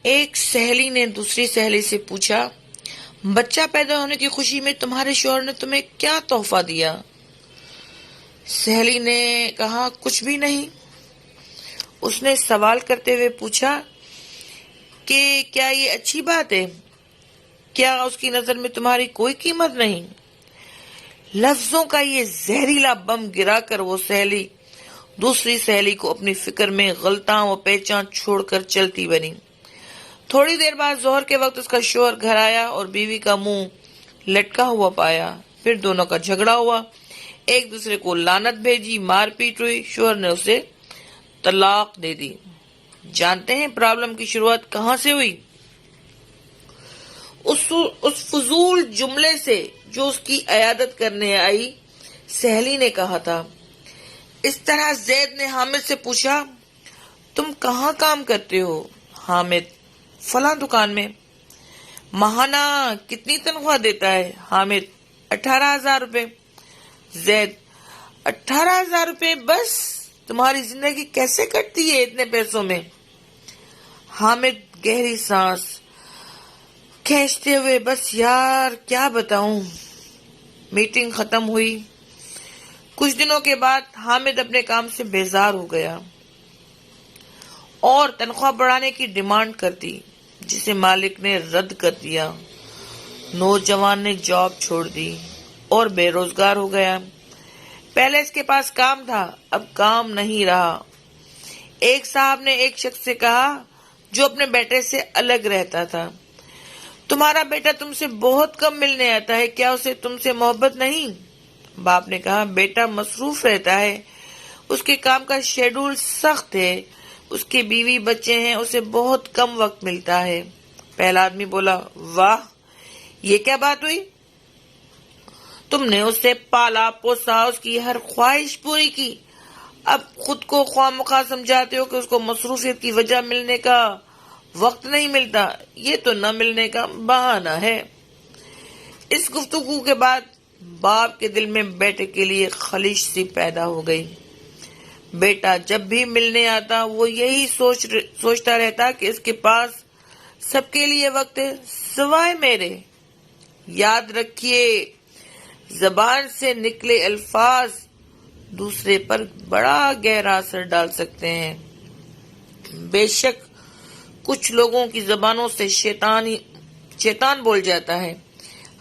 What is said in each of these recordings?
ایک سہیلی نے دوسری سہیلی سے پوچھا، بچہ پیدا ہونے کی خوشی میں تمہارے شوہر نے تمہیں کیا تحفہ دیا؟ سہیلی نے کہا، کچھ بھی نہیں۔ اس نے سوال کرتے ہوئے پوچھا کہ کیا یہ اچھی بات ہے؟ کیا اس کی نظر میں تمہاری کوئی قیمت نہیں؟ لفظوں کا یہ زہریلا بم گرا کر وہ سہیلی دوسری سہیلی کو اپنی فکر میں غلطاں و پہچان چھوڑ کر چلتی بنی۔ تھوڑی دیر بعد ظہر کے وقت اس کا شوہر گھر آیا اور بیوی کا منہ لٹکا ہوا پایا۔ پھر دونوں کا جھگڑا ہوا، ایک دوسرے کو لعنت بھیجی، مار پیٹ ہوئی، شوہر نے اسے طلاق دے دی۔ جانتے ہیں پرابلم کی شروعات کہاں سے ہوئی؟ اس فضول جملے سے جو اس کی عیادت کرنے آئی سہیلی نے کہا تھا۔ اس طرح زید نے حامد سے پوچھا، تم کہاں کام کرتے ہو؟ حامد، فلاں دکان میں۔ ماہانہ کتنی تنخواہ دیتا ہے؟ حامد، 18,000 روپے۔ زید، 18,000 روپے بس؟ تمہاری زندگی کیسے کٹتی ہے اتنے پیسوں میں؟ حامد گہری سانس کھینچتے ہوئے، بس یار کیا بتاؤں۔ میٹنگ ختم ہوئی۔ کچھ دنوں کے بعد حامد اپنے کام سے بیزار ہو گیا اور تنخواہ بڑھانے کی ڈیمانڈ کر دی، جسے مالک نے رد کر دیا۔ نوجوان نے جاب چھوڑ دی اور بے روزگار ہو گیا۔ پہلے اس کے پاس کام تھا، اب کام نہیں رہا۔ ایک صاحب نے ایک شخص سے کہا جو اپنے بیٹے سے الگ رہتا تھا، تمہارا بیٹا تم سے بہت کم ملنے آتا ہے، کیا اسے تم سے محبت نہیں؟ باپ نے کہا، بیٹا مصروف رہتا ہے، اس کے کام کا شیڈول سخت ہے، اس کے بیوی بچے ہیں، اسے بہت کم وقت ملتا ہے۔ پہلا آدمی بولا، واہ، یہ کیا بات ہوئی؟ تم نے اسے پالا پوسا، اس کی ہر خواہش پوری کی، اب خود کو خواہ مخواہ سمجھاتے ہو کہ اس کو مصروفیت کی وجہ ملنے کا وقت نہیں ملتا۔ یہ تو نہ ملنے کا بہانہ ہے۔ اس گفتگو کے بعد باپ کے دل میں بیٹے کے لیے خلیش سی پیدا ہو گئی۔ بیٹا جب بھی ملنے آتا وہ یہی سوچتا رہتا کہ اس کے پاس سب کے لیے وقت ہے سوائے میرے۔ یاد رکھیے، زبان سے نکلے الفاظ دوسرے پر بڑا گہرا اثر ڈال سکتے ہیں۔ بے شک کچھ لوگوں کی زبانوں سے شیطان بول جاتا ہے۔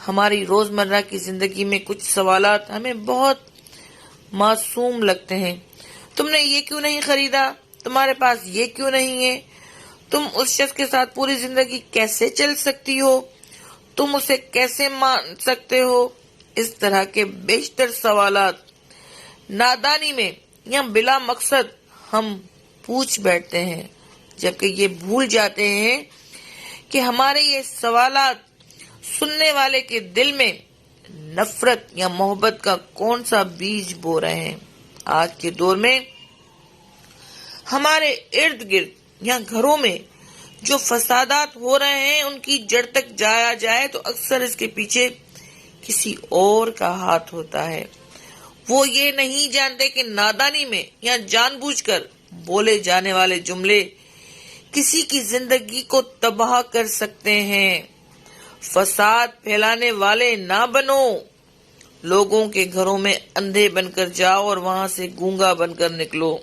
ہماری روزمرہ کی زندگی میں کچھ سوالات ہمیں بہت معصوم لگتے ہیں۔ تم نے یہ کیوں نہیں خریدا؟ تمہارے پاس یہ کیوں نہیں ہے؟ تم اس شخص کے ساتھ پوری زندگی کیسے چل سکتی ہو؟ تم اسے کیسے مان سکتے ہو؟ اس طرح کے بیشتر سوالات نادانی میں یا بلا مقصد ہم پوچھ بیٹھتے ہیں، جبکہ یہ بھول جاتے ہیں کہ ہمارے یہ سوالات سننے والے کے دل میں نفرت یا محبت کا کون سا بیج بو رہے ہیں۔ آج کے دور میں ہمارے ارد گرد یا گھروں میں جو فسادات ہو رہے ہیں ان کی جڑ تک جایا جائے تو اکثر اس کے پیچھے کسی اور کا ہاتھ ہوتا ہے۔ وہ یہ نہیں جانتے کہ نادانی میں یا جان بوجھ کر بولے جانے والے جملے کسی کی زندگی کو تباہ کر سکتے ہیں۔ فساد پھیلانے والے نہ بنو، لوگوں کے گھروں میں اندھے بن کر جاؤ اور وہاں سے گونگا بن کر نکلو۔